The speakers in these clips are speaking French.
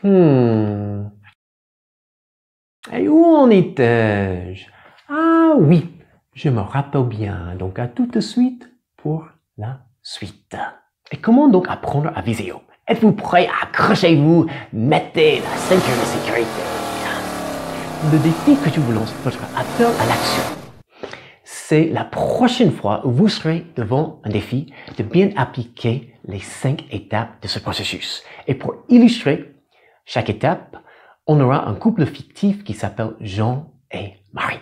Et où en étais-je? Ah oui, je me rappelle bien. Donc à tout de suite pour la suite. Et comment donc apprendre à Visio? Êtes-vous prêts? Accrochez-vous, mettez la ceinture de sécurité. Le défi que je vous lance, votre appel à l'action, c'est la prochaine fois où vous serez devant un défi de bien appliquer les 5 étapes de ce processus. Et pour illustrer chaque étape, on aura un couple fictif qui s'appelle Jean et Marie.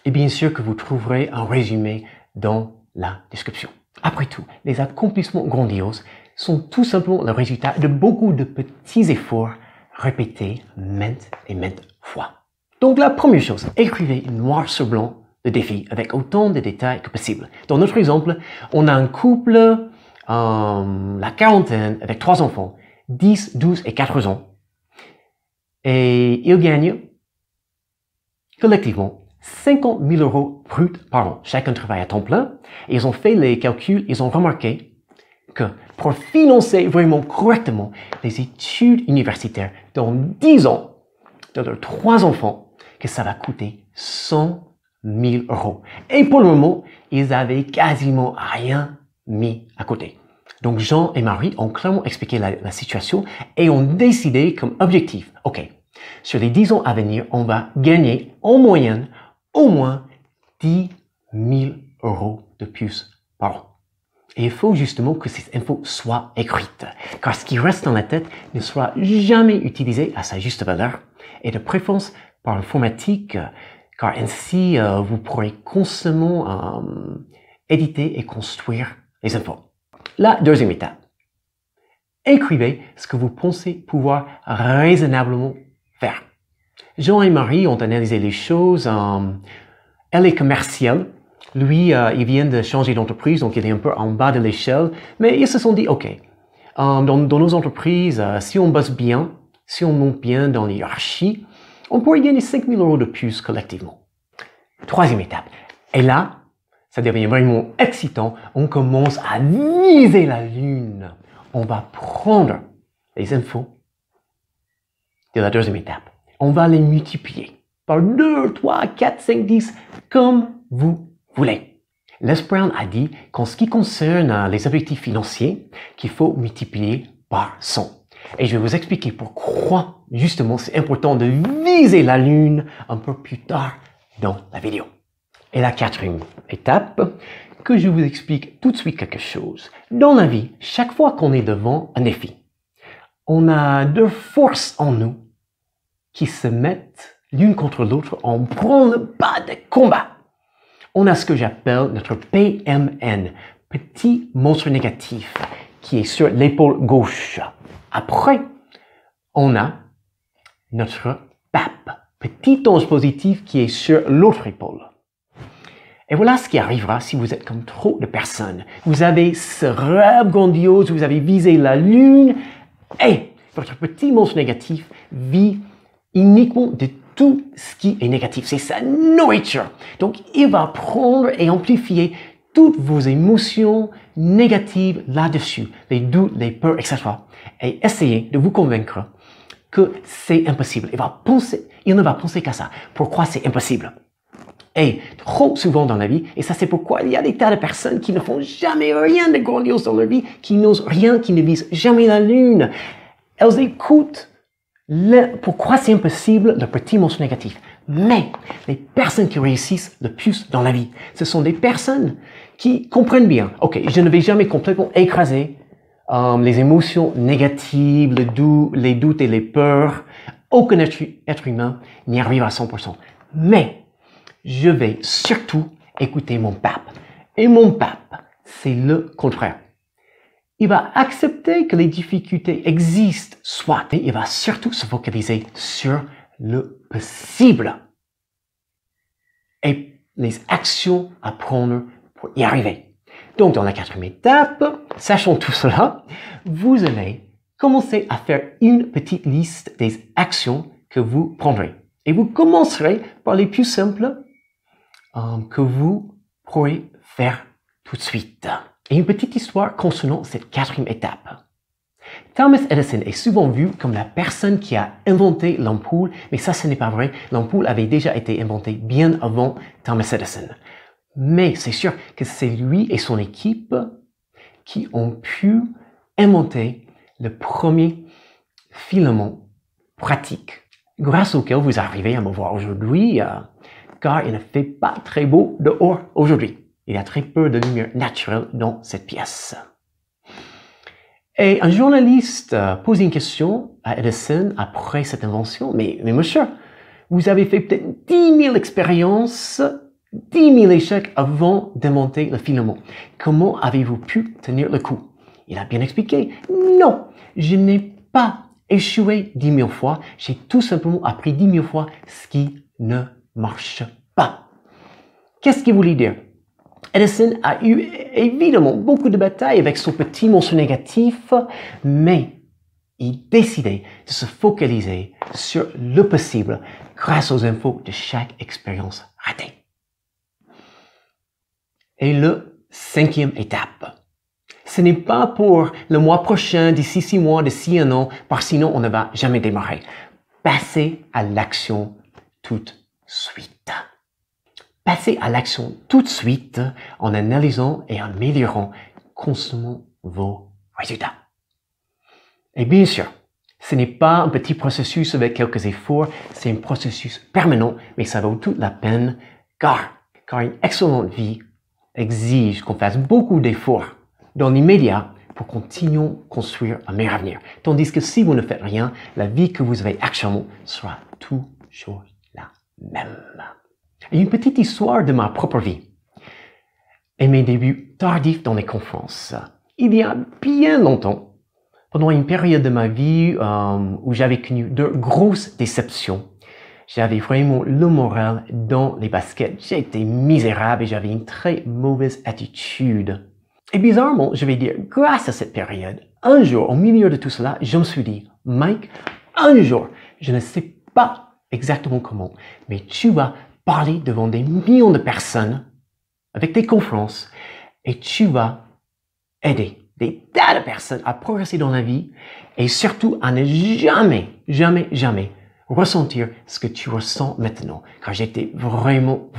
Et bien sûr que vous trouverez un résumé dans la description. Après tout, les accomplissements grandioses sont tout simplement le résultat de beaucoup de petits efforts répétés maintes et maintes fois. Donc la première chose, écrivez noir sur blanc le défi avec autant de détails que possible. Dans notre exemple, on a un couple, la quarantaine, avec 3 enfants, 10, 12 et 4 ans. Et ils gagnent collectivement 50 000 € bruts par an. Chacun travaille à temps plein. Et ils ont fait les calculs, ils ont remarqué que pour financer vraiment correctement les études universitaires dans 10 ans de leurs 3 enfants, que ça va coûter 100 000 €. Et pour le moment, ils avaient quasiment rien mis à côté. Donc Jean et Marie ont clairement expliqué la situation et ont décidé comme objectif, ok, sur les 10 ans à venir, on va gagner en moyenne au moins 10 000 € de plus par an. Et il faut justement que ces infos soient écrites, car ce qui reste dans la tête ne sera jamais utilisé à sa juste valeur, et de préférence par l'informatique, car ainsi vous pourrez constamment éditer et construire les infos. La deuxième étape. Écrivez ce que vous pensez pouvoir raisonnablement faire. Jean et Marie ont analysé les choses. Elle est commerciale. Lui, il vient de changer d'entreprise, donc il est un peu en bas de l'échelle. Mais ils se sont dit, OK, dans nos entreprises, si on bosse bien, si on monte bien dans les hiérarchies, on pourrait gagner 5 000 € de plus collectivement. Troisième étape. Et là, ça devient vraiment excitant. On commence à viser la lune. On va prendre les infos de la deuxième étape. On va les multiplier par 2, 3, 4, 5, 10, comme vous voulez. Les Brown a dit qu'en ce qui concerne les objectifs financiers, qu'il faut multiplier par 100. Et je vais vous expliquer pourquoi, justement, c'est important de viser la lune un peu plus tard dans la vidéo. Et la quatrième étape, que je vous explique tout de suite quelque chose. Dans la vie, chaque fois qu'on est devant un défi, on a 2 forces en nous qui se mettent l'une contre l'autre en branle-bas de combat. On a ce que j'appelle notre PMN, petit monstre négatif, qui est sur l'épaule gauche. Après, on a notre PAP, petit ange positif, qui est sur l'autre épaule. Et voilà ce qui arrivera si vous êtes comme trop de personnes. Vous avez ce rêve grandiose, vous avez visé la lune, et votre petit monstre négatif vit uniquement de tout ce qui est négatif. C'est sa nourriture. Donc, il va prendre et amplifier toutes vos émotions négatives là-dessus, les doutes, les peurs, etc. Et essayer de vous convaincre que c'est impossible. Il ne va penser qu'à ça. Pourquoi c'est impossible? Et trop souvent dans la vie, et ça c'est pourquoi il y a des tas de personnes qui ne font jamais rien de grandiose dans leur vie, qui n'osent rien, qui ne visent jamais la lune. Elles écoutent pourquoi c'est impossible, le petit monstre négatif. Mais les personnes qui réussissent le plus dans la vie, ce sont des personnes qui comprennent bien. Ok, je ne vais jamais complètement écraser les émotions négatives, les doutes et les peurs. Aucun être humain n'y arrive à 100%. Mais je vais surtout écouter mon pape. Et mon pape, c'est le contraire. Il va accepter que les difficultés existent, soit, mais il va surtout se focaliser sur le possible et les actions à prendre pour y arriver. Donc, dans la quatrième étape, sachant tout cela, vous allez commencer à faire une petite liste des actions que vous prendrez. Et vous commencerez par les plus simples que vous pourrez faire tout de suite. Et une petite histoire concernant cette quatrième étape. Thomas Edison est souvent vu comme la personne qui a inventé l'ampoule, mais ça, ce n'est pas vrai. L'ampoule avait déjà été inventée bien avant Thomas Edison. Mais c'est sûr que c'est lui et son équipe qui ont pu inventer le premier filament pratique, grâce auquel vous arrivez à me voir aujourd'hui, car il ne fait pas très beau dehors aujourd'hui. Il y a très peu de lumière naturelle dans cette pièce. Et un journaliste pose une question à Edison après cette invention. Mais monsieur, vous avez fait peut-être 10 000 expériences, 10 000 échecs avant d'inventer le filament. Comment avez-vous pu tenir le coup? Il a bien expliqué. Non, je n'ai pas échoué 10 000 fois. J'ai tout simplement appris 10 000 fois ce qui ne marche pas. Qu'est-ce qu'il voulait dire? Edison a eu évidemment beaucoup de batailles avec son petit monstre négatif, mais il décidait de se focaliser sur le possible grâce aux infos de chaque expérience ratée. Et le 5e étape. Ce n'est pas pour le mois prochain, d'ici 6 mois, d'ici 1 an, parce que sinon on ne va jamais démarrer. Passez à l'action tout de suite. Passez à l'action tout de suite en analysant et en améliorant constamment vos résultats. Et bien sûr, ce n'est pas un petit processus avec quelques efforts, c'est un processus permanent, mais ça vaut toute la peine car une excellente vie exige qu'on fasse beaucoup d'efforts dans l'immédiat pour continuer à construire un meilleur avenir. Tandis que si vous ne faites rien, la vie que vous avez actuellement sera toujours la même. Et une petite histoire de ma propre vie et mes débuts tardifs dans les conférences. Il y a bien longtemps, pendant une période de ma vie où j'avais connu de grosses déceptions, j'avais vraiment le moral dans les baskets. J'étais misérable et j'avais une très mauvaise attitude. Et bizarrement, je vais dire, grâce à cette période, un jour, au milieu de tout cela, je me suis dit, Mike, un jour, je ne sais pas exactement comment, mais tu vas parler devant des millions de personnes avec des conférences et tu vas aider des tas de personnes à progresser dans la vie et surtout à ne jamais ressentir ce que tu ressens maintenant. Car j'étais vraiment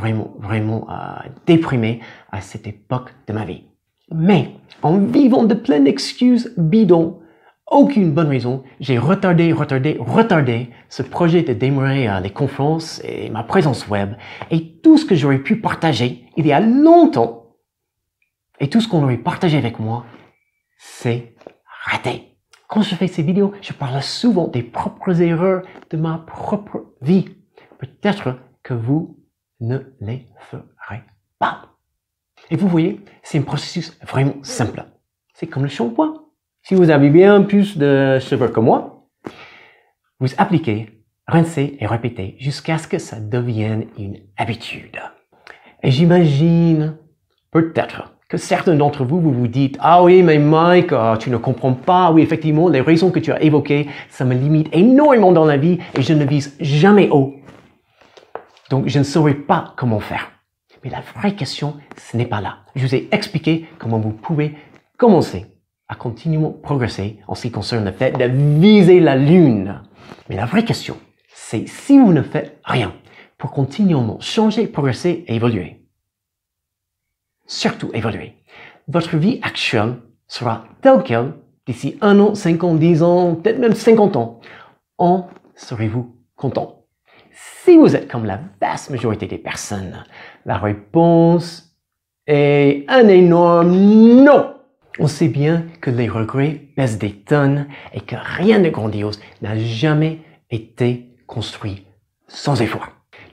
déprimé à cette époque de ma vie. Mais en vivant de pleines excuses bidons, aucune bonne raison, j'ai retardé ce projet de démarrer les conférences et ma présence web et tout ce que j'aurais pu partager il y a longtemps et tout ce qu'on aurait partagé avec moi, c'est raté. Quand je fais ces vidéos, je parle souvent des propres erreurs de ma propre vie. Peut-être que vous ne les ferez pas. Et vous voyez, c'est un processus vraiment simple. C'est comme le shampoing. Si vous avez bien plus de cheveux que moi, vous appliquez, rincez et répétez jusqu'à ce que ça devienne une habitude. Et j'imagine peut-être que certains d'entre vous, vous dites « Ah oui, mais Mike, tu ne comprends pas. Oui, effectivement, les raisons que tu as évoquées, ça me limite énormément dans la vie et je ne vise jamais haut. Donc, je ne saurais pas comment faire. » Mais la vraie question, ce n'est pas là. Je vous ai expliqué comment vous pouvez commencer à continuellement progresser en ce qui concerne le fait de viser la Lune. Mais la vraie question, c'est si vous ne faites rien pour continuellement changer, progresser et évoluer. Surtout évoluer. Votre vie actuelle sera telle qu'elle d'ici 1 an, 5 ans, 10 ans, peut-être même 50 ans. En serez-vous content? Si vous êtes comme la vaste majorité des personnes, la réponse est un énorme non. On sait bien que les regrets pèsent des tonnes et que rien de grandiose n'a jamais été construit sans effort.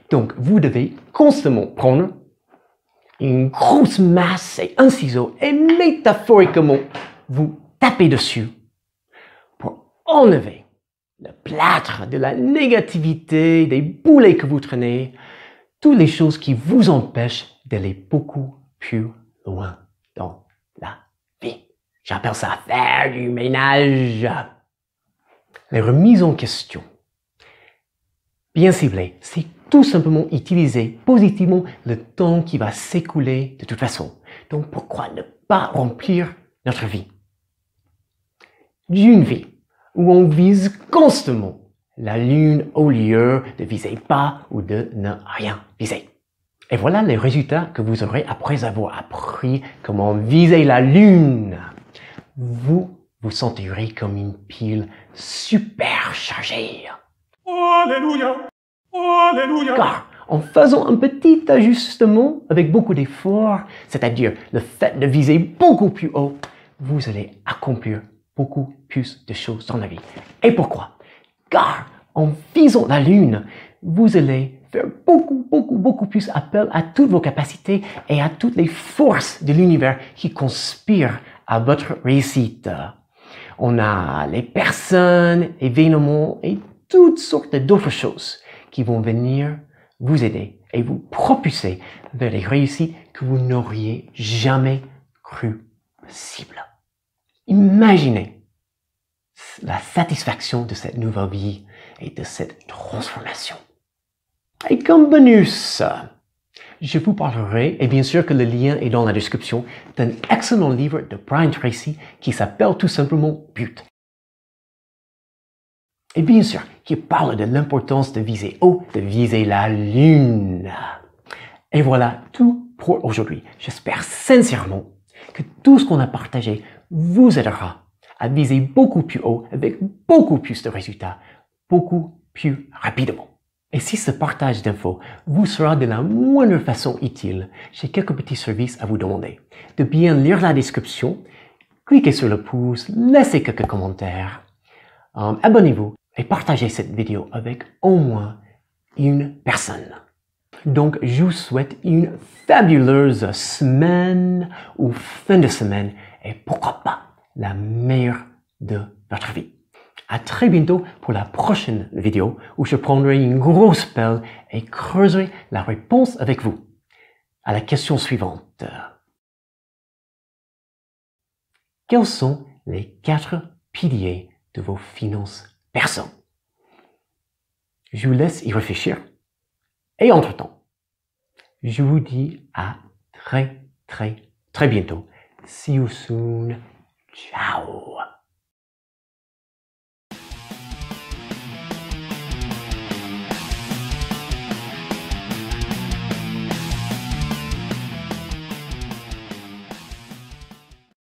Donc, vous devez constamment prendre une grosse masse et un ciseau et métaphoriquement vous taper dessus pour enlever le plâtre de la négativité, des boulets que vous traînez, toutes les choses qui vous empêchent d'aller beaucoup plus loin dans la vie. J'appelle ça faire du ménage. Les remises en question, bien ciblées, c'est tout simplement utiliser positivement le temps qui va s'écouler de toute façon. Donc, pourquoi ne pas remplir notre vie? d'une vie où on vise constamment la lune au lieu de viser bas ou de ne rien viser. Et voilà les résultats que vous aurez après avoir appris comment viser la lune. Vous vous sentirez comme une pile super chargée. Alléluia! Alléluia! Car en faisant un petit ajustement avec beaucoup d'efforts, c'est-à-dire le fait de viser beaucoup plus haut, vous allez accomplir beaucoup plus de choses dans la vie. Et pourquoi? Car en visant la lune, vous allez faire beaucoup plus appel à toutes vos capacités et à toutes les forces de l'univers qui conspirent à votre réussite. On a les personnes, événements et toutes sortes d'autres choses qui vont venir vous aider et vous propulser vers les réussites que vous n'auriez jamais cru possibles. Imaginez la satisfaction de cette nouvelle vie et de cette transformation. Et comme bonus, je vous parlerai, et bien sûr que le lien est dans la description, d'un excellent livre de Brian Tracy qui s'appelle tout simplement But. Et bien sûr, qui parle de l'importance de viser haut, de viser la lune. Et voilà tout pour aujourd'hui. J'espère sincèrement que tout ce qu'on a partagé vous aidera à viser beaucoup plus haut avec beaucoup plus de résultats, beaucoup plus rapidement. Et si ce partage d'infos vous sera de la moindre façon utile, j'ai quelques petits services à vous demander. De bien lire la description, cliquez sur le pouce, laissez quelques commentaires, abonnez-vous et partagez cette vidéo avec au moins une personne. Donc, je vous souhaite une fabuleuse semaine ou fin de semaine et pourquoi pas la meilleure de votre vie. À très bientôt pour la prochaine vidéo où je prendrai une grosse pelle et creuserai la réponse avec vous à la question suivante. Quels sont les 4 piliers de vos finances perso? Je vous laisse y réfléchir. Et entre-temps, je vous dis à très bientôt. See you soon. Ciao.